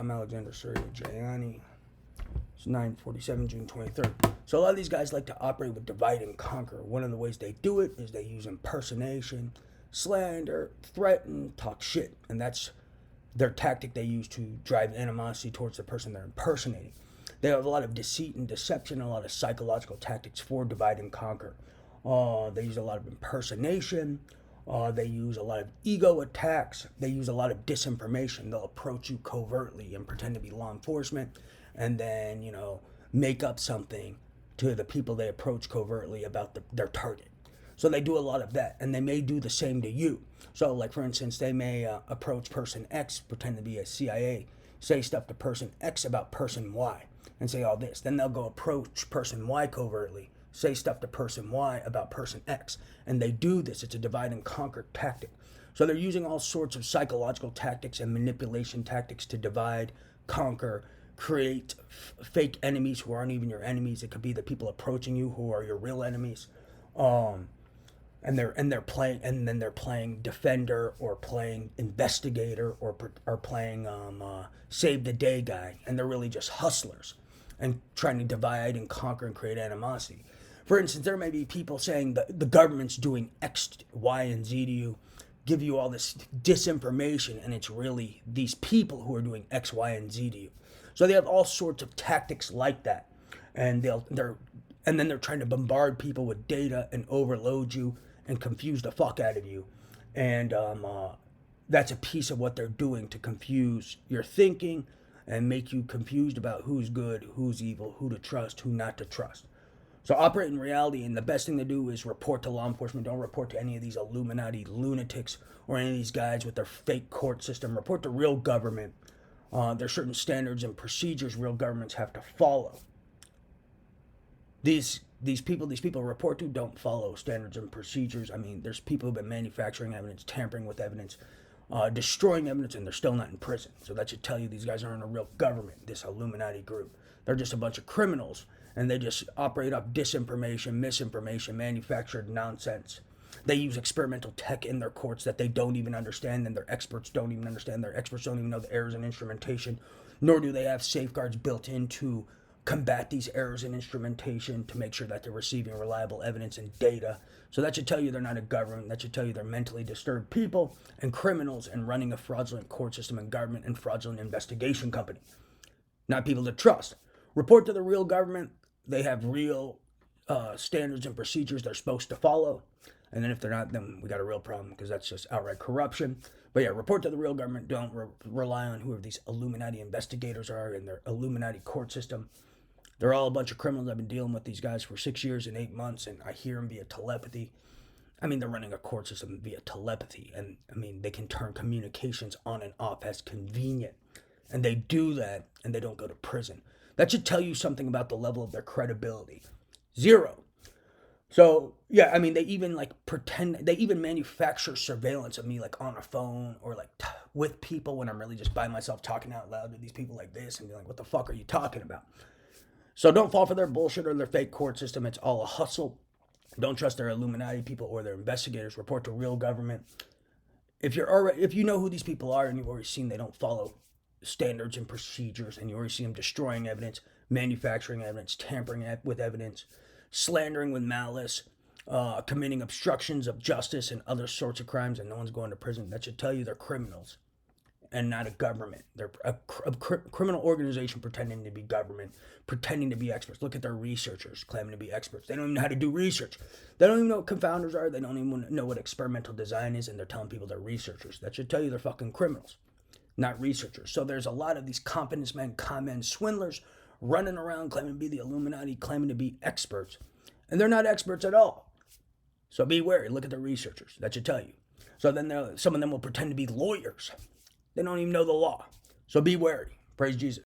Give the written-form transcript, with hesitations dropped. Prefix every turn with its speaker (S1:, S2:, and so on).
S1: I'm Alexander Surya Jayani. It's 9/47, June 23rd. So a lot of these guys like to operate with divide and conquer. One of the ways they do it is they use impersonation, slander, threaten, talk shit. And that's their tactic they use to drive animosity towards the person they're impersonating. They have a lot of deceit and deception, a lot of psychological tactics for divide and conquer. They use a lot of impersonation. They use a lot of ego attacks. They use a lot of disinformation. They'll approach you covertly and pretend to be law enforcement and then, make up something to the people they approach covertly about their target. So they do a lot of that, and they may do the same to you. So, like, for instance, they may approach person X, pretend to be a CIA, say stuff to person X about person Y, and say all this. Then they'll go approach person Y covertly, say stuff to person Y about person X. And they do this. It's a divide and conquer tactic. So they're using all sorts of psychological tactics and manipulation tactics to divide, conquer, create fake enemies who aren't even your enemies. It could be the people approaching you who are your real enemies. And they're playing defender or playing investigator or playing save the day guy. And they're really just hustlers and trying to divide and conquer and create animosity. For instance, there may be people saying that the government's doing X, Y, and Z to you, give you all this disinformation, and it's really these people who are doing X, Y, and Z to you. So they have all sorts of tactics like that, and then they're trying to bombard people with data and overload you and confuse the fuck out of you, and that's a piece of what they're doing to confuse your thinking and make you confused about who's good, who's evil, who to trust, who not to trust. So operate in reality, and the best thing to do is report to law enforcement. Don't report to any of these Illuminati lunatics or any of these guys with their fake court system. Report to real government. There's certain standards and procedures real governments have to follow. These people report to don't follow standards and procedures. I mean, there's people who've been manufacturing evidence, tampering with evidence, destroying evidence, and they're still not in prison. So that should tell you these guys aren't a real government, this Illuminati group. They're just a bunch of criminals, and they just operate off disinformation, misinformation, manufactured nonsense. They use experimental tech in their courts that they don't even understand, and their experts don't even understand. Their experts don't even know the errors in instrumentation, nor do they have safeguards built in to combat these errors in instrumentation to make sure that they're receiving reliable evidence and data. So that should tell you they're not a government. That should tell you they're mentally disturbed people and criminals and running a fraudulent court system and government and fraudulent investigation company. Not people to trust. Report to the real government. They have real standards and procedures they're supposed to follow. And then if they're not, then we got a real problem because that's just outright corruption. But yeah, report to the real government. Don't rely on whoever these Illuminati investigators are in their Illuminati court system. They're all a bunch of criminals. I've been dealing with these guys for 6 years and 8 months, and I hear them via telepathy. I mean, they're running a court system via telepathy, and I mean, they can turn communications on and off as convenient. And they do that, and they don't go to prison. That should tell you something about the level of their credibility. Zero. So, yeah, I mean, they even they even manufacture surveillance of me on a phone or with people when I'm really just by myself talking out loud to these people like this and be like, what the fuck are you talking about? So don't fall for their bullshit or their fake court system. It's all a hustle. Don't trust their Illuminati people or their investigators. Report to real government. If you know who these people are and you've already seen they don't follow standards and procedures, and you already see them destroying evidence, manufacturing evidence, tampering with evidence, slandering with malice, committing obstructions of justice and other sorts of crimes, and no one's going to prison, that should tell you they're criminals and not a government. They're a criminal organization pretending to be government, pretending to be experts. Look at their researchers claiming to be experts. They don't even know how to do research. They don't even know what confounders are. They don't even know what experimental design is, and they're telling people they're researchers. That should tell you they're fucking criminals, not researchers. So there's a lot of these confidence men, con men, swindlers running around claiming to be the Illuminati, claiming to be experts, and they're not experts at all. So be wary. Look at the researchers. That should tell you. So then some of them will pretend to be lawyers. They don't even know the law. So be wary. Praise Jesus.